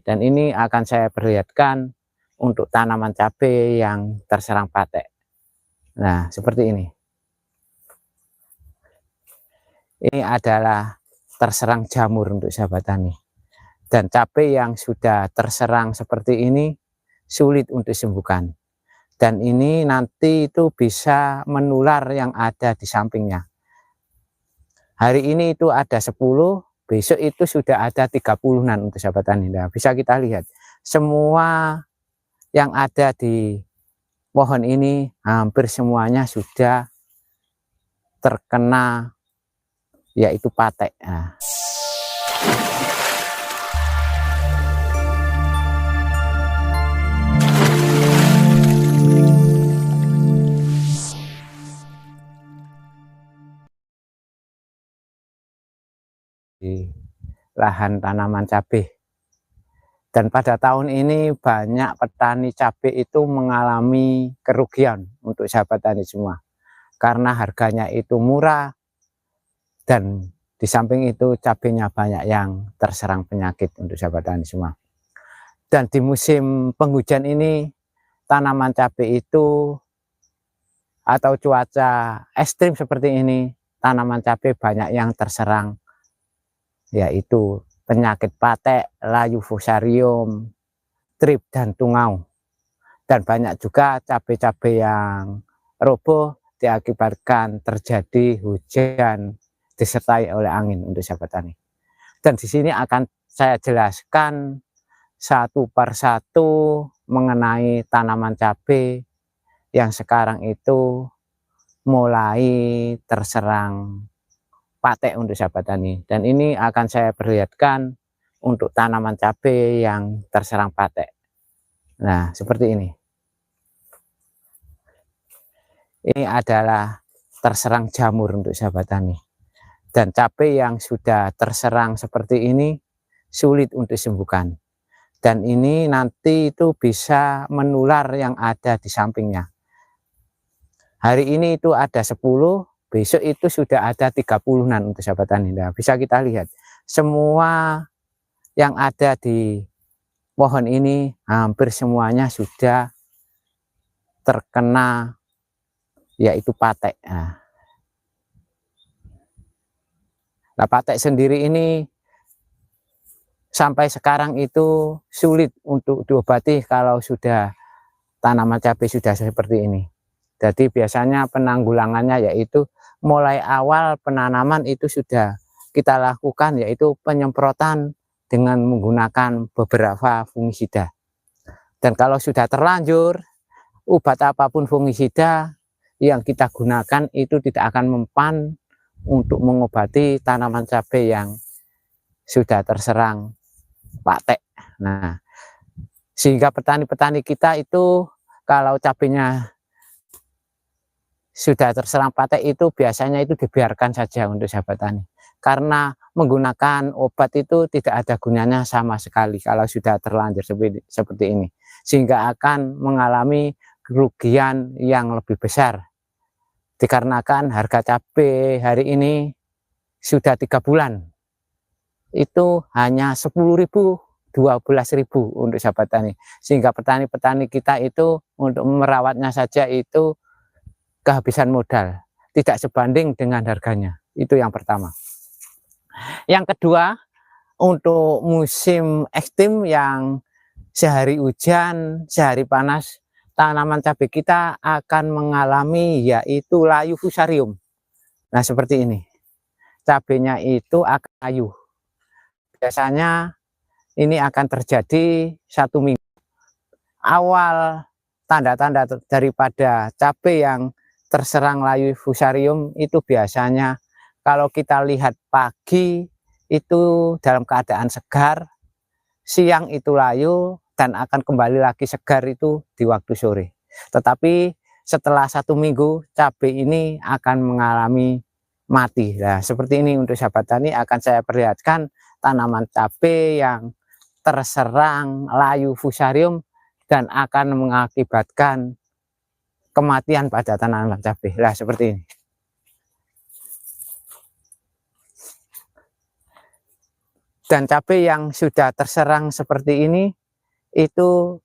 dan ini akan saya perlihatkan untuk tanaman cabai yang terserang patek. Nah, seperti ini. Ini adalah terserang jamur untuk sahabat tani. Dan cabai yang sudah terserang seperti ini sulit untuk disembuhkan. Dan ini nanti itu bisa menular yang ada di sampingnya. Hari ini itu ada 10, besok itu sudah ada 30-an untuk sahabat tani. Nah, bisa kita lihat semua yang ada di pohon ini hampir semuanya sudah terkena yaitu patek. Nah, di lahan tanaman cabai. Dan pada tahun ini banyak petani cabai itu mengalami kerugian untuk sahabat tani semua. Karena harganya itu murah dan di samping itu cabainya banyak yang terserang penyakit untuk sahabat tani semua. Dan di musim penghujan ini tanaman cabai itu atau cuaca ekstrim seperti ini, tanaman cabai banyak yang terserang yaitu penyakit patek, layu fusarium, trip dan tungau. Dan banyak juga cabai-cabai yang roboh diakibatkan terjadi hujan disertai oleh angin untuk sahabat tani. Dan di sini akan saya jelaskan satu persatu mengenai tanaman cabai yang sekarang itu mulai terserang patek untuk sahabat tani. Dan ini akan saya perlihatkan untuk tanaman cabai yang terserang patek. Nah, seperti ini. Ini adalah terserang jamur untuk sahabat tani. Dan cabai yang sudah terserang seperti ini sulit untuk disembuhkan. Dan ini nanti itu bisa menular yang ada di sampingnya. Hari ini itu ada 10, besok itu sudah ada 30-an untuk sahabat tani. Nah, bisa kita lihat semua yang ada di pohon ini hampir semuanya sudah terkena yaitu patek. Nah, patek sendiri ini sampai sekarang itu sulit untuk diobati kalau sudah tanaman cabai sudah seperti ini. Jadi biasanya penanggulangannya yaitu mulai awal penanaman itu sudah kita lakukan yaitu penyemprotan dengan menggunakan beberapa fungisida. Dan kalau sudah terlanjur, obat apapun fungisida yang kita gunakan itu tidak akan mempan untuk mengobati tanaman cabai yang sudah terserang patek. Nah, sehingga petani-petani kita itu kalau cabainya sudah terserang patek itu biasanya itu dibiarkan saja untuk sahabat tani. Karena menggunakan obat itu tidak ada gunanya sama sekali kalau sudah terlanjur seperti ini. Sehingga akan mengalami kerugian yang lebih besar. Dikarenakan harga cabai hari ini sudah 3 bulan. Itu hanya 10.000, 12.000 untuk sahabat tani. Sehingga petani-petani kita itu untuk merawatnya saja itu kehabisan modal, tidak sebanding dengan harganya. Itu yang pertama. Yang kedua, untuk musim ekstrim yang sehari hujan, sehari panas, tanaman cabai kita akan mengalami yaitu layu fusarium. Nah, seperti ini. Cabainya itu akan layu. Biasanya ini akan terjadi 1 minggu. Awal tanda-tanda daripada cabai yang terserang layu fusarium itu biasanya kalau kita lihat pagi itu dalam keadaan segar, siang itu layu dan akan kembali lagi segar itu di waktu sore. Tetapi setelah 1 minggu cabai ini akan mengalami mati. Nah, seperti ini untuk sahabat tani akan saya perlihatkan tanaman cabai yang terserang layu fusarium dan akan mengakibatkan kematian pada tanaman cabai. Nah, seperti ini. Dan cabai yang sudah terserang seperti ini itu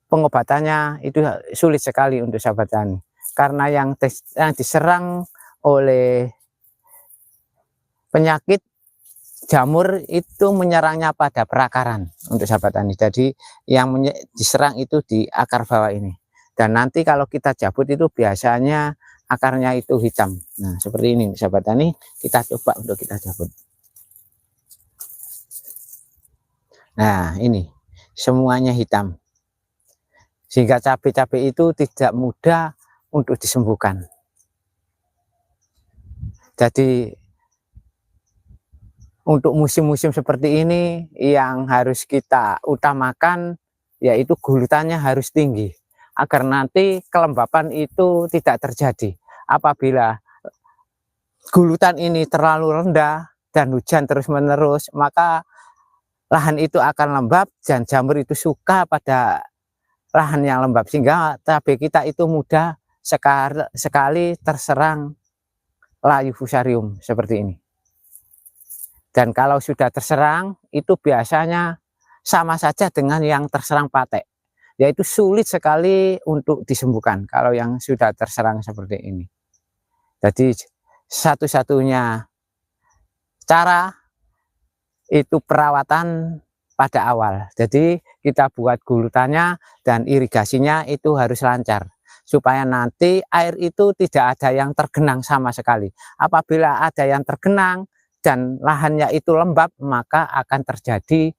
pengobatannya itu sulit sekali untuk sahabat tani, karena yang diserang oleh penyakit jamur itu menyerangnya pada perakaran untuk sahabat tani. Jadi yang diserang itu di akar bawah ini, dan nanti kalau kita cabut itu biasanya akarnya itu hitam. Nah seperti ini sahabat tani, kita coba untuk kita cabut. Nah ini semuanya hitam, sehingga cabai-cabai itu tidak mudah untuk disembuhkan. Jadi untuk musim-musim seperti ini yang harus kita utamakan yaitu gulutannya harus tinggi, agar nanti kelembapan itu tidak terjadi. Apabila gulutan ini terlalu rendah dan hujan terus-menerus, maka lahan itu akan lembab dan jamur itu suka pada lahan yang lembab, sehingga cabai kita itu mudah sekali terserang layu fusarium seperti ini. Dan kalau sudah terserang itu biasanya sama saja dengan yang terserang patek, yaitu sulit sekali untuk disembuhkan kalau yang sudah terserang seperti ini. Jadi satu-satunya cara itu perawatan pada awal. Jadi kita buat gulutannya dan irigasinya itu harus lancar, supaya nanti air itu tidak ada yang tergenang sama sekali. Apabila ada yang tergenang dan lahannya itu lembab, maka akan terjadi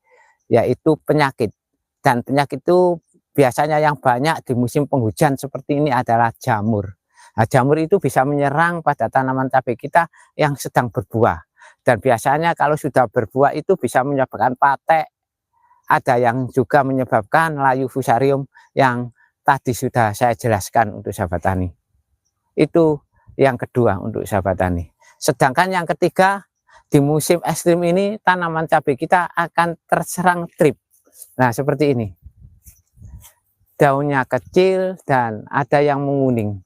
yaitu penyakit. Dan penyakit itu biasanya yang banyak di musim penghujan seperti ini adalah jamur. Nah, jamur itu bisa menyerang pada tanaman cabai kita yang sedang berbuah. Dan biasanya kalau sudah berbuah itu bisa menyebabkan patek, ada yang juga menyebabkan layu fusarium yang tadi sudah saya jelaskan untuk sahabat tani. Itu yang kedua untuk sahabat tani. Sedangkan yang ketiga, di musim ekstrim ini tanaman cabai kita akan terserang trip. Nah seperti ini, daunnya kecil dan ada yang menguning,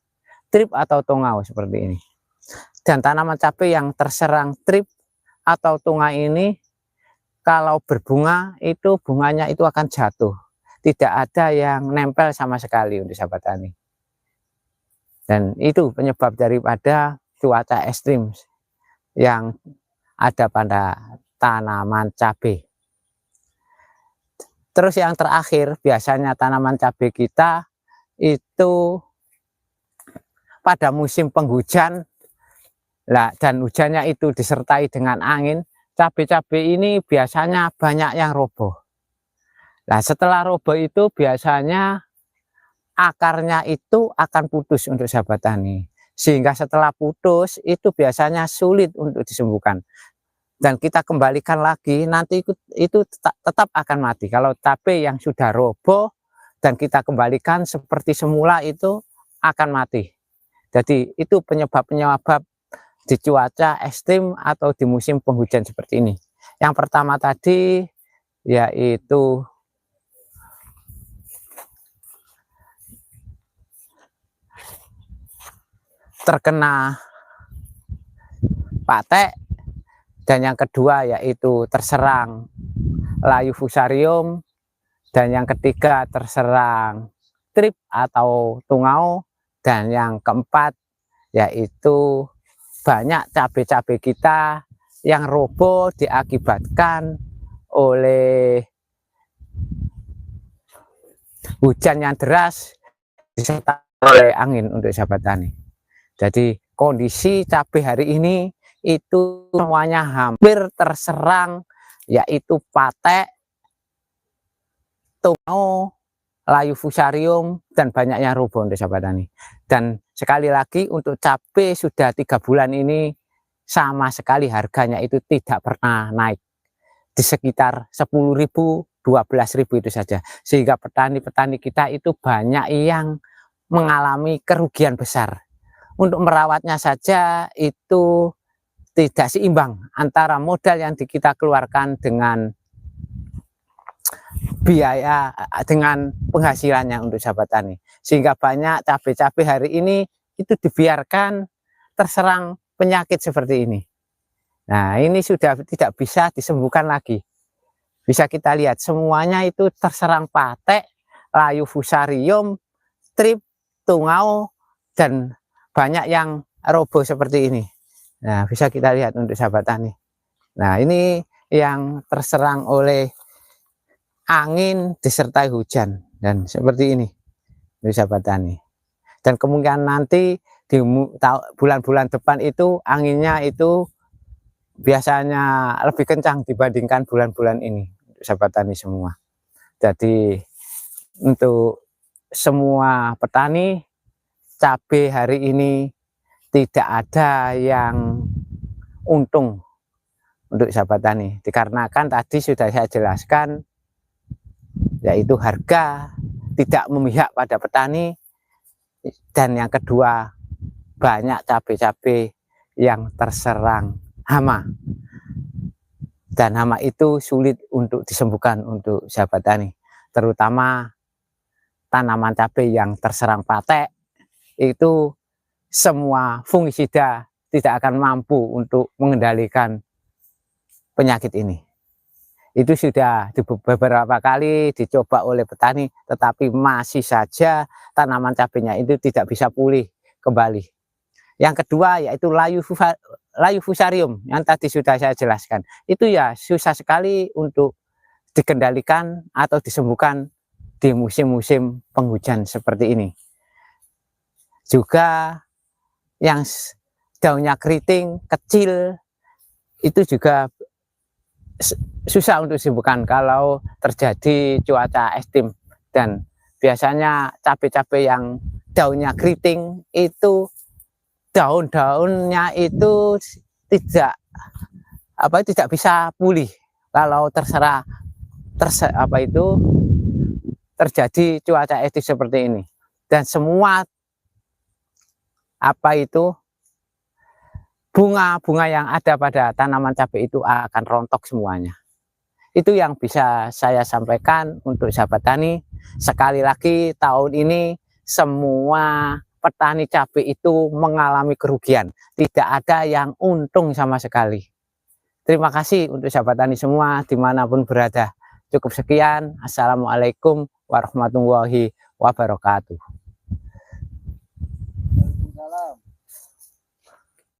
trip atau tungau seperti ini. Dan tanaman cabai yang terserang trip atau tungau ini kalau berbunga itu bunganya itu akan jatuh, tidak ada yang nempel sama sekali untuk sahabat tani. Dan itu penyebab daripada cuaca ekstrim yang ada pada tanaman cabai. Terus yang terakhir, biasanya tanaman cabai kita itu pada musim penghujan dan hujannya itu disertai dengan angin, cabai-cabai ini biasanya banyak yang roboh. Nah setelah roboh itu biasanya akarnya itu akan putus untuk sahabat tani, sehingga setelah putus itu biasanya sulit untuk disembuhkan. Dan kita kembalikan lagi nanti itu tetap akan mati. Kalau cabai yang sudah roboh dan kita kembalikan seperti semula itu akan mati. Jadi itu penyebab-penyebab di cuaca ekstrim atau di musim penghujan seperti ini. Yang pertama tadi yaitu terkena patek, dan yang kedua yaitu terserang layu fusarium, dan yang ketiga terserang trip atau tungau, dan yang keempat yaitu banyak cabai-cabai kita yang roboh diakibatkan oleh hujan yang deras disertai oleh angin untuk sahabat tani. Jadi kondisi cabai hari ini itu semuanya hampir terserang yaitu patek, tungau, layu fusarium, dan banyak yang roboh untuk sahabat tani. Dan sekali lagi untuk cabai sudah 3 bulan ini sama sekali harganya itu tidak pernah naik, di sekitar 10.000, 12.000 itu saja, sehingga petani-petani kita itu banyak yang mengalami kerugian besar. Untuk merawatnya saja itu tidak seimbang antara modal yang kita keluarkan dengan biaya, dengan penghasilannya untuk sahabat tani, sehingga banyak cabai-cabai hari ini itu dibiarkan terserang penyakit seperti ini. Nah, ini sudah tidak bisa disembuhkan lagi. Bisa kita lihat semuanya itu terserang patek, layu fusarium, strip, tungau, dan banyak yang roboh seperti ini. Nah, bisa kita lihat untuk sahabat tani. Nah, ini yang terserang oleh angin disertai hujan dan seperti ini untuk sahabat tani. Dan kemungkinan nanti di bulan-bulan depan itu anginnya itu biasanya lebih kencang dibandingkan bulan-bulan ini, sahabat tani semua. Jadi untuk semua petani cabai hari ini tidak ada yang untung untuk sahabat tani, dikarenakan tadi sudah saya jelaskan, yaitu harga tidak memihak pada petani, dan yang kedua banyak cabai-cabai yang terserang hama, dan hama itu sulit untuk disembuhkan untuk sahabat tani, terutama tanaman cabai yang terserang patek itu semua fungisida tidak akan mampu untuk mengendalikan penyakit ini. Itu sudah beberapa kali dicoba oleh petani, tetapi masih saja tanaman cabainya itu tidak bisa pulih kembali. Yang kedua yaitu layu fusarium yang tadi sudah saya jelaskan. Itu ya susah sekali untuk dikendalikan atau disembuhkan di musim-musim penghujan seperti ini. Juga yang daunnya keriting kecil itu juga susah untuk disembuhkan kalau terjadi cuaca ekstrim, dan biasanya cabai-cabai yang daunnya keriting itu daun-daunnya itu tidak bisa pulih kalau terjadi cuaca ekstrim seperti ini, dan semua bunga-bunga yang ada pada tanaman cabai itu akan rontok semuanya. Itu yang bisa saya sampaikan untuk sahabat tani. Sekali lagi tahun ini semua petani cabai itu mengalami kerugian, tidak ada yang untung sama sekali. Terima kasih untuk sahabat tani semua dimanapun berada. Cukup sekian. Assalamualaikum warahmatullahi wabarakatuh.